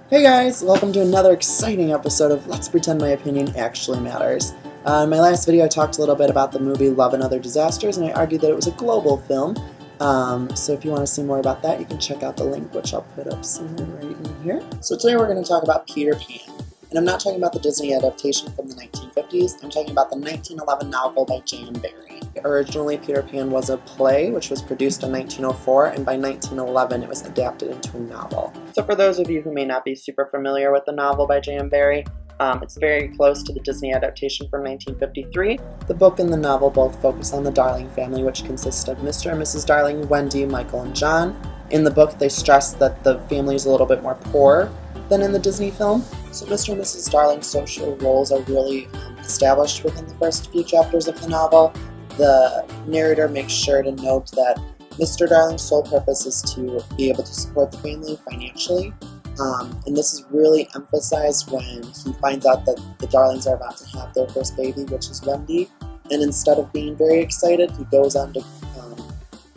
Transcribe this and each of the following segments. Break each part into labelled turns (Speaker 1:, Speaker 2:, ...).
Speaker 1: Hey guys, welcome to another exciting episode of Let's Pretend My Opinion Actually Matters. In my last video I talked a little bit about the movie Love and Other Disasters, and I argued that it was a global film. So if you want to see more about that, you can check out the link, which I'll put up somewhere right in here. So today we're going to talk about Peter Pan. And I'm not talking about the Disney adaptation from the 1950s, I'm talking about the 1911 novel by Barrie. Originally, Peter Pan was a play, which was produced in 1904, and by 1911 it was adapted into a novel. So for those of you who may not be super familiar with the novel by Barrie, it's very close to the Disney adaptation from 1953. The book and the novel both focus on the Darling family, which consists of Mr. and Mrs. Darling, Wendy, Michael, and John. In the book, they stress that the family is a little bit more poor than in the Disney film. So Mr. and Mrs. Darling's social roles are really established within the first few chapters of the novel. The narrator makes sure to note that Mr. Darling's sole purpose is to be able to support the family financially. And this is really emphasized when he finds out that the Darlings are about to have their first baby, which is Wendy. And instead of being very excited, he goes on to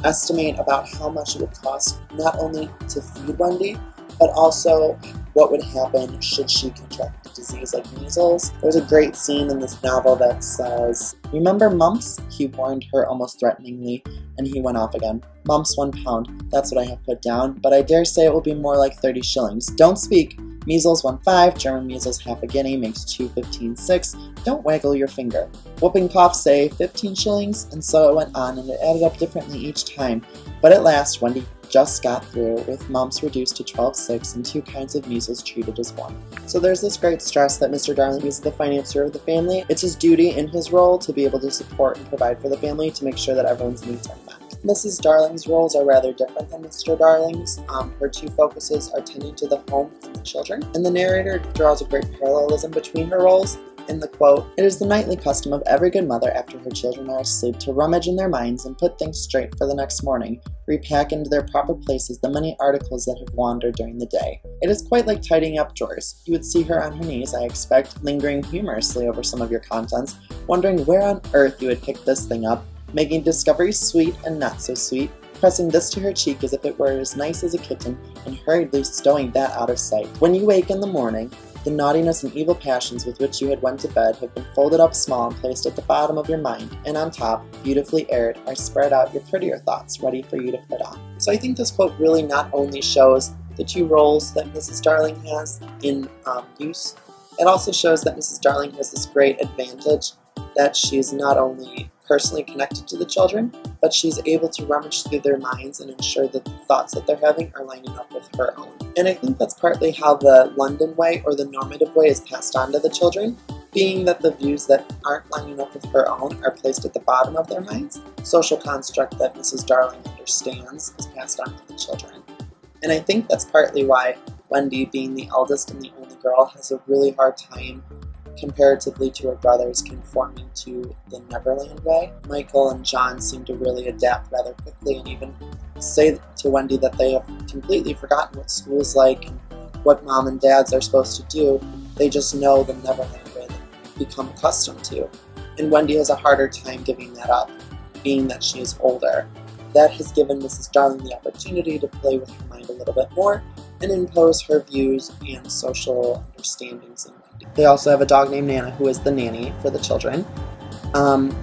Speaker 1: estimate about how much it would cost not only to feed Wendy, but also what would happen should she contract a disease like measles. There's a great scene in this novel that says, "Remember mumps?" He warned her almost threateningly, and he went off again. "Mumps, £1. That's what I have put down, but I dare say it will be more like 30 shillings. Don't speak. Measles, 1.5. German measles, half a guinea, makes 2, 15, 6. Don't waggle your finger. Whooping cough, say 15 shillings, and so it went on, and it added up differently each time. But at last, Wendy just got through, with mumps reduced to 12.6 and 2 kinds of measles treated as 1. So there's this great stress that Mr. Darling is the financier of the family. It's his duty in his role to be able to support and provide for the family to make sure that everyone's needs are met. Mrs. Darling's roles are rather different than Mr. Darling's. Her two focuses are tending to the home and the children, and the narrator draws a great parallelism between her roles. In the quote, "It is the nightly custom of every good mother after her children are asleep to rummage in their minds and put things straight for the next morning, repack into their proper places the many articles that have wandered during the day. It is quite like tidying up drawers. You would see her on her knees, I expect, lingering humorously over some of your contents, wondering where on earth you had picked this thing up, making discoveries sweet and not so sweet, pressing this to her cheek as if it were as nice as a kitten, and hurriedly stowing that out of sight. When you wake in the morning, the naughtiness and evil passions with which you had went to bed have been folded up small and placed at the bottom of your mind, and on top, beautifully aired, are spread out your prettier thoughts, ready for you to put on." So I think this quote really not only shows the two roles that Mrs. Darling has in use, it also shows that Mrs. Darling has this great advantage that she's not only personally connected to the children, but she's able to rummage through their minds and ensure that the thoughts that they're having are lining up with her own. And I think that's partly how the London way or the normative way is passed on to the children, being that the views that aren't lining up with her own are placed at the bottom of their minds. Social construct that Mrs. Darling understands is passed on to the children. And I think that's partly why Wendy, being the eldest and the only girl, has a really hard time comparatively to her brothers conforming to the Neverland way. Michael and John seem to really adapt rather quickly and even say to Wendy that they have completely forgotten what school's like and what mom and dads are supposed to do. They just know the Neverland way that they've become accustomed to. And Wendy has a harder time giving that up, being that she is older. That has given Mrs. Darling the opportunity to play with her mind a little bit more and impose her views and social understandings in Wendy. They also have a dog named Nana, who is the nanny for the children.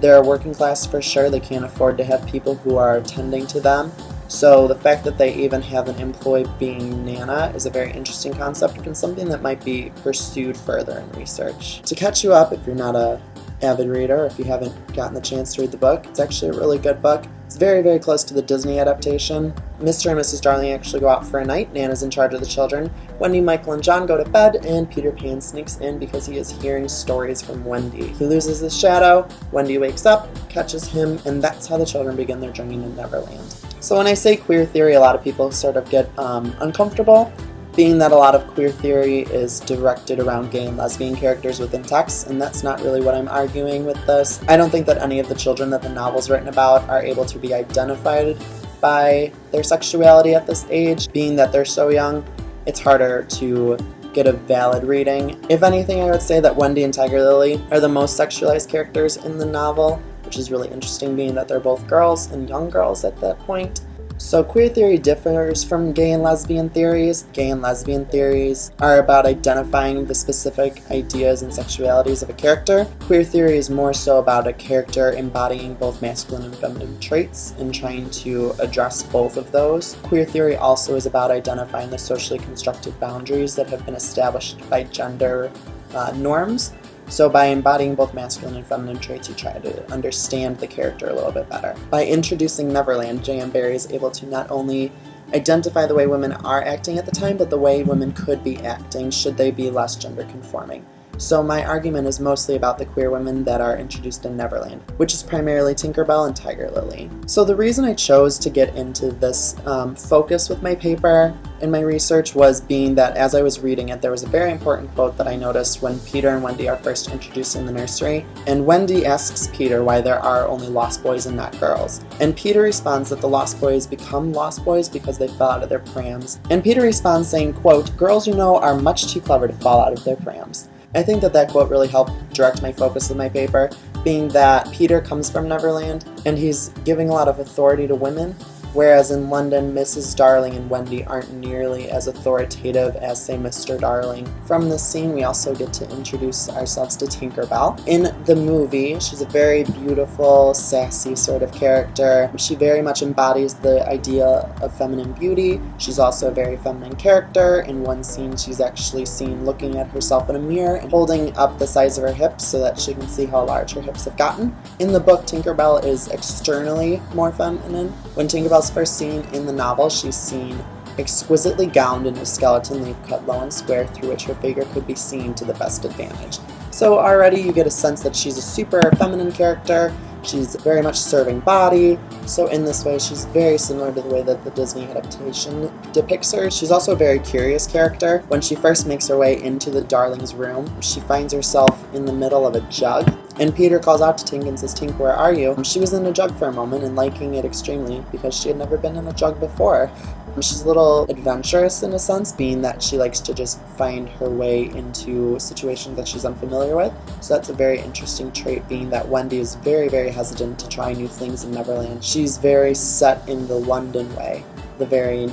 Speaker 1: They're working class for sure. They can't afford to have people who are tending to them. So the fact that they even have an employee being Nana is a very interesting concept and something that might be pursued further in research. To catch you up, if you're not a avid reader, or if you haven't gotten the chance to read the book, it's actually a really good book. It's very, very close to the Disney adaptation. Mr. and Mrs. Darling actually go out for a night. Nana's in charge of the children. Wendy, Michael, and John go to bed, and Peter Pan sneaks in because he is hearing stories from Wendy. He loses his shadow, Wendy wakes up, catches him, and that's how the children begin their journey to Neverland. So when I say queer theory, a lot of people sort of get uncomfortable, being that a lot of queer theory is directed around gay and lesbian characters within text, and that's not really what I'm arguing with this. I don't think that any of the children that the novel's written about are able to be identified by their sexuality at this age. Being that they're so young, it's harder to get a valid reading. If anything, I would say that Wendy and Tiger Lily are the most sexualized characters in the novel, which is really interesting being that they're both girls and young girls at that point. So queer theory differs from gay and lesbian theories. Gay and lesbian theories are about identifying the specific ideas and sexualities of a character. Queer theory is more so about a character embodying both masculine and feminine traits and trying to address both of those. Queer theory also is about identifying the socially constructed boundaries that have been established by gender norms. So by embodying both masculine and feminine traits, you try to understand the character a little bit better. By introducing Neverland, J.M. Barrie is able to not only identify the way women are acting at the time, but the way women could be acting should they be less gender conforming. So my argument is mostly about the queer women that are introduced in Neverland, which is primarily Tinkerbell and Tiger Lily. So the reason I chose to get into this focus with my paper and my research was being that as I was reading it, there was a very important quote that I noticed when Peter and Wendy are first introduced in the nursery. And Wendy asks Peter why there are only lost boys and not girls. And Peter responds that the lost boys become lost boys because they fell out of their prams. And Peter responds saying, quote, "Girls, you know, are much too clever to fall out of their prams." I think that quote really helped direct my focus of my paper, being that Peter comes from Neverland and he's giving a lot of authority to women, whereas in London, Mrs. Darling and Wendy aren't nearly as authoritative as, say, Mr. Darling. From this scene, we also get to introduce ourselves to Tinkerbell. In the movie, she's a very beautiful, sassy sort of character. She very much embodies the idea of feminine beauty. She's also a very feminine character. In one scene, she's actually seen looking at herself in a mirror and holding up the size of her hips so that she can see how large her hips have gotten. In the book, Tinkerbell is externally more feminine. When Tinkerbell's first seen in the novel, she's seen exquisitely gowned in a skeleton leaf cut low and square through which her figure could be seen to the best advantage. So already you get a sense that she's a super feminine character. She's very much serving body, so in this way she's very similar to the way that the Disney adaptation depicts her. She's also a very curious character. When she first makes her way into the Darlings' room, she finds herself in the middle of a jug, and Peter calls out to Tink and says, "Tink, where are you?" She was in a jug for a moment and liking it extremely because she had never been in a jug before. She's a little adventurous in a sense, being that she likes to just find her way into situations that she's unfamiliar with. So that's a very interesting trait, being that Wendy is very, very hesitant to try new things in Neverland. She's very set in the London way, the very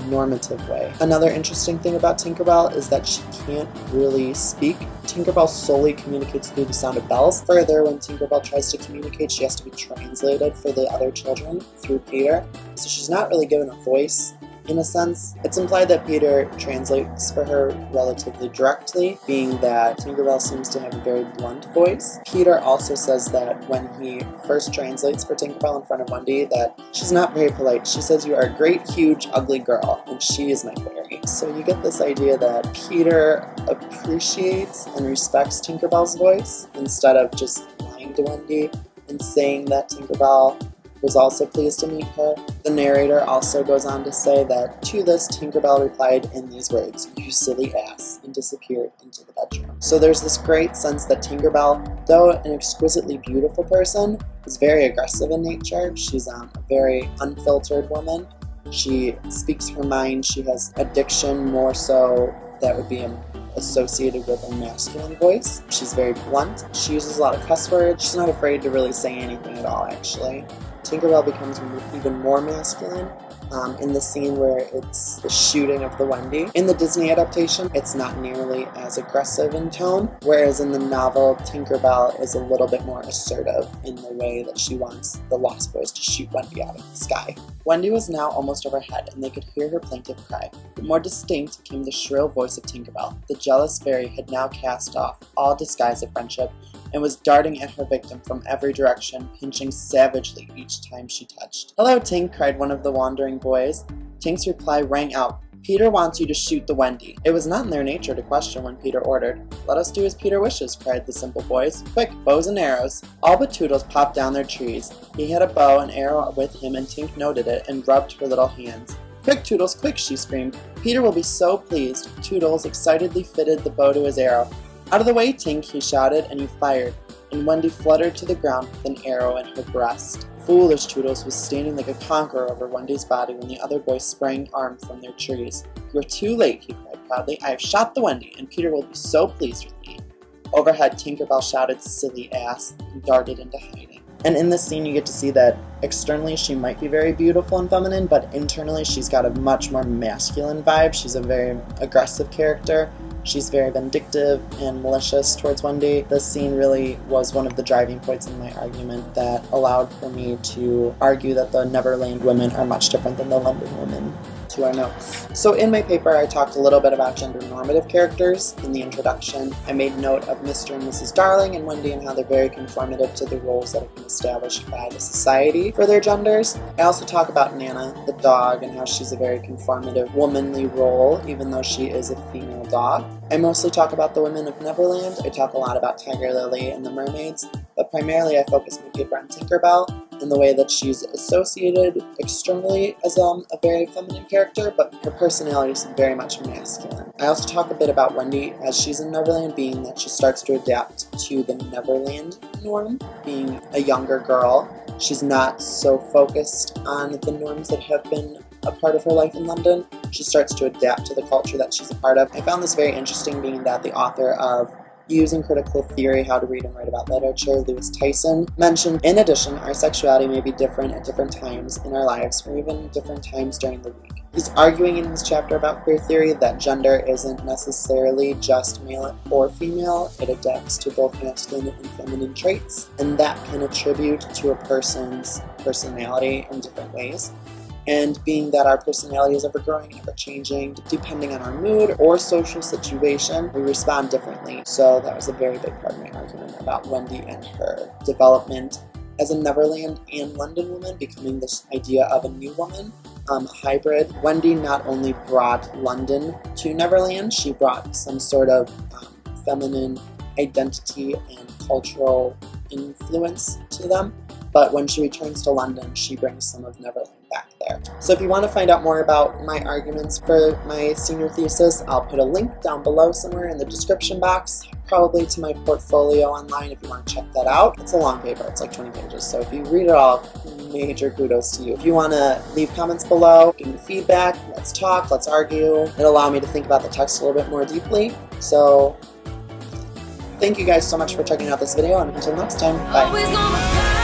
Speaker 1: normative way. Another interesting thing about Tinkerbell is that she can't really speak. Tinkerbell solely communicates through the sound of bells. Further, when Tinkerbell tries to communicate, she has to be translated for the other children through Peter. So she's not really given a voice. In a sense, it's implied that Peter translates for her relatively directly, being that Tinkerbell seems to have a very blunt voice. Peter also says that when he first translates for Tinkerbell in front of Wendy, that she's not very polite. She says, "You are a great, huge, ugly girl, and she is my fairy." So you get this idea that Peter appreciates and respects Tinkerbell's voice instead of just lying to Wendy and saying that Tinkerbell was also pleased to meet her. The narrator also goes on to say that to this, Tinkerbell replied in these words, "You silly ass," and disappeared into the bedroom. So there's this great sense that Tinkerbell, though an exquisitely beautiful person, is very aggressive in nature. She's a very unfiltered woman. She speaks her mind. She has a diction more so that would be associated with a masculine voice. She's very blunt. She uses a lot of cuss words. She's not afraid to really say anything at all, actually. Tinkerbell becomes even more masculine in the scene where it's the shooting of the Wendy. In the Disney adaptation, it's not nearly as aggressive in tone, whereas in the novel, Tinkerbell is a little bit more assertive in the way that she wants the Lost Boys to shoot Wendy out of the sky. Wendy was now almost overhead, and they could hear her plaintive cry. But more distinct came the shrill voice of Tinkerbell. The jealous fairy had now cast off all disguise of friendship and was darting at her victim from every direction, pinching savagely each time she touched. "Hello, Tink," cried one of the wandering boys. Tink's reply rang out, "Peter wants you to shoot the Wendy." It was not in their nature to question when Peter ordered. "Let us do as Peter wishes," cried the simple boys. "Quick, bows and arrows." All but Toodles popped down their trees. He had a bow and arrow with him, and Tink noted it and rubbed her little hands. "Quick, Toodles, quick," she screamed. "Peter will be so pleased." Toodles excitedly fitted the bow to his arrow. "Out of the way, Tink," he shouted, and he fired, and Wendy fluttered to the ground with an arrow in her breast. Foolish Toodles was standing like a conqueror over Wendy's body when the other boys sprang armed from their trees. "You are too late," he cried proudly. "I have shot the Wendy, and Peter will be so pleased with me." Overhead, Tinkerbell shouted, "Silly ass," and darted into hiding. And in this scene you get to see that externally she might be very beautiful and feminine, but internally she's got a much more masculine vibe. She's a very aggressive character. She's very vindictive and malicious towards Wendy. This scene really was one of the driving points in my argument that allowed for me to argue that the Neverland women are much different than the London women. To our notes. So in my paper I talked a little bit about gender normative characters in the introduction. I made note of Mr. and Mrs. Darling and Wendy and how they're very conformative to the roles that have been established by the society for their genders. I also talk about Nana, the dog, and how she's a very conformative womanly role even though she is a female dog. I mostly talk about the women of Neverland. I talk a lot about Tiger Lily and the mermaids, but primarily I focus my paper on Tinkerbell and the way that she's associated externally as a very feminine character, but her personality is very much masculine. I also talk a bit about Wendy as she's in Neverland, being that she starts to adapt to the Neverland norm, being a younger girl. She's not so focused on the norms that have been a part of her life in London. She starts to adapt to the culture that she's a part of. I found this very interesting, being that the author of Using Critical Theory, How to Read and Write About Literature, Lewis Tyson, mentioned, in addition, our sexuality may be different at different times in our lives, or even different times during the week. He's arguing in his chapter about queer theory that gender isn't necessarily just male or female. It adapts to both masculine and feminine traits, and that can attribute to a person's personality in different ways. And being that our personality is ever-growing, ever-changing, depending on our mood or social situation, we respond differently. So that was a very big part of my argument about Wendy and her development as a Neverland and London woman, becoming this idea of a new woman, a hybrid. Wendy not only brought London to Neverland, she brought some sort of feminine identity and cultural influence to them. But when she returns to London, she brings some of Neverland back there. So if you want to find out more about my arguments for my senior thesis, I'll put a link down below somewhere in the description box, probably to my portfolio online if you want to check that out. It's a long paper, it's like 20 pages, so if you read it all, major kudos to you. If you want to leave comments below, give me feedback, let's talk, let's argue. It'll allow me to think about the text a little bit more deeply. So thank you guys so much for checking out this video, and until next time, bye.